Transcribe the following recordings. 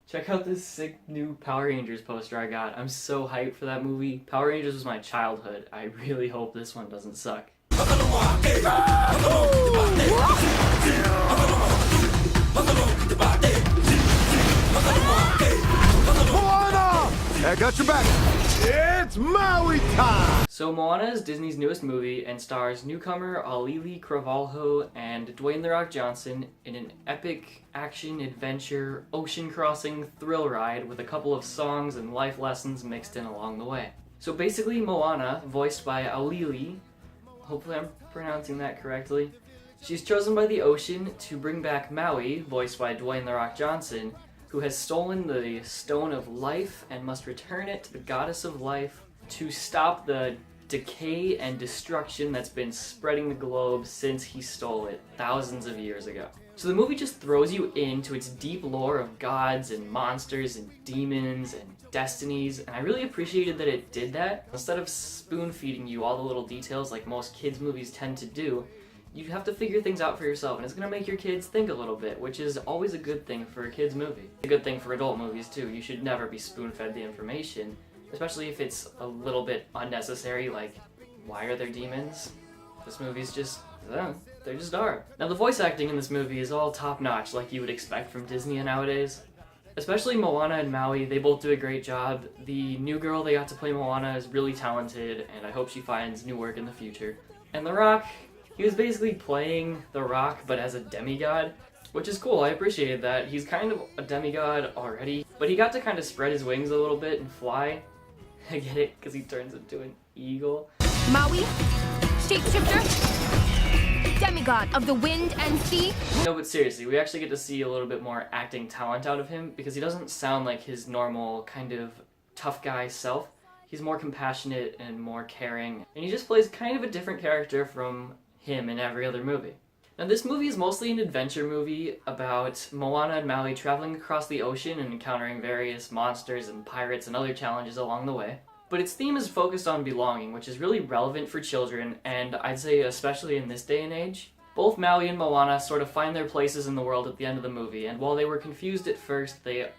Check out this sick new Power Rangers poster I got. I'm so hyped for that movie. Power Rangers was my childhood. I really hope this one doesn't suck. Moana! I got your back. It's Maui time! So Moana is Disney's newest movie and stars newcomer Alili Cravalho and Dwayne "The Rock" Johnson in an epic action-adventure, ocean-crossing thrill ride with a couple of songs and life lessons mixed in along the way. So basically Moana, voiced by Alili, hopefully I'm pronouncing that correctly, she's chosen by the ocean to bring back Maui, voiced by Dwayne "The Rock" Johnson, who has stolen the Stone of Life and must return it to the Goddess of Life to stop the decay and destruction that's been spreading the globe since he stole it thousands of years ago. So the movie just throws you into its deep lore of gods and monsters and demons and destinies, and I really appreciated that it did that. Instead of spoon-feeding you all the little details like most kids' movies tend to do, you have to figure things out for yourself, and it's gonna make your kids think a little bit, which is always a good thing for a kid's movie. It's a good thing for adult movies too. You should never be spoon-fed the information, especially if it's a little bit unnecessary, like, why are there demons? This movie's just, they just are. Now the voice acting in this movie is all top-notch, like you would expect from Disney nowadays. Especially Moana and Maui, they both do a great job. The new girl they got to play Moana is really talented, and I hope she finds new work in the future. And The Rock, he was basically playing The Rock, but as a demigod, which is cool. I appreciated that. He's kind of a demigod already, but he got to kind of spread his wings a little bit and fly. I get it, because he turns into an eagle. Maui, shapeshifter, demigod of the wind and sea. No, but seriously, we actually get to see a little bit more acting talent out of him, because he doesn't sound like his normal kind of tough guy self. He's more compassionate and more caring, and he just plays kind of a different character from him in every other movie. Now this movie is mostly an adventure movie about Moana and Maui traveling across the ocean and encountering various monsters and pirates and other challenges along the way. But its theme is focused on belonging, which is really relevant for children, and I'd say especially in this day and age. Both Maui and Moana sort of find their places in the world at the end of the movie, and while they were confused at first, they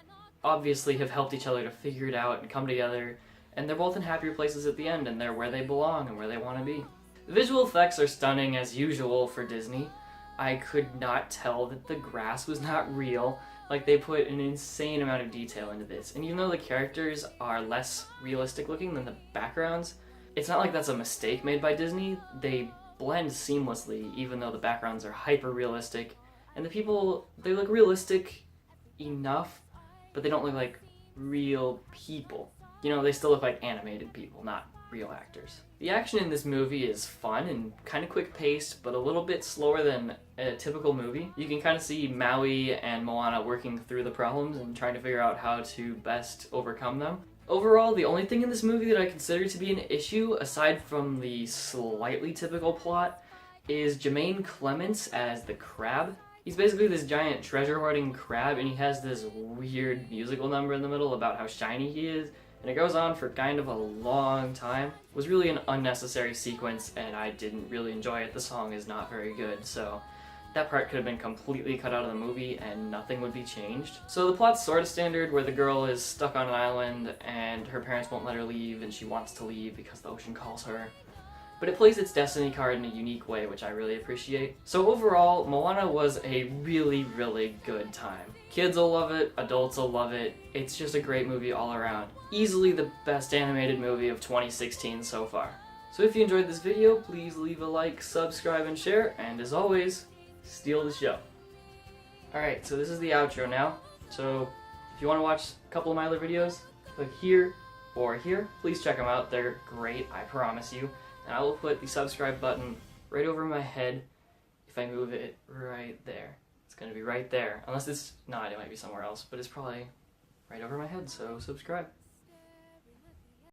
obviously have helped each other to figure it out and come together, and they're both in happier places at the end, and they're where they belong and where they want to be. The visual effects are stunning as usual for Disney. I could not tell that the grass was not real. Like, they put an insane amount of detail into this. And even though the characters are less realistic looking than the backgrounds, it's not like that's a mistake made by Disney. They blend seamlessly, even though the backgrounds are hyper realistic. And the people, they look realistic enough, but they don't look like real people. You know, they still look like animated people, not real actors. The action in this movie is fun and kind of quick-paced, but a little bit slower than a typical movie. You can kind of see Maui and Moana working through the problems and trying to figure out how to best overcome them. Overall, the only thing in this movie that I consider to be an issue, aside from the slightly typical plot, is Jermaine Clements as the crab. He's basically this giant treasure-hoarding crab, and he has this weird musical number in the middle about how shiny he is, and it goes on for kind of a long time. It was really an unnecessary sequence, and I didn't really enjoy it. The song is not very good, so that part could have been completely cut out of the movie and nothing would be changed. So the plot's sort of standard, where the girl is stuck on an island and her parents won't let her leave, and she wants to leave because the ocean calls her. But it plays its destiny card in a unique way, which I really appreciate. So overall, Moana was a really, really good time. Kids will love it, adults will love it. It's just a great movie all around. Easily the best animated movie of 2016 so far. So if you enjoyed this video, please leave a like, subscribe, and share, and as always, steal the show. Alright, so this is the outro now. So if you want to watch a couple of my other videos, click here or here. Please check them out, they're great, I promise you. And I will put the subscribe button right over my head if I move it right there. It's going to be right there. Unless it's not, it might be somewhere else, but it's probably right over my head, so subscribe.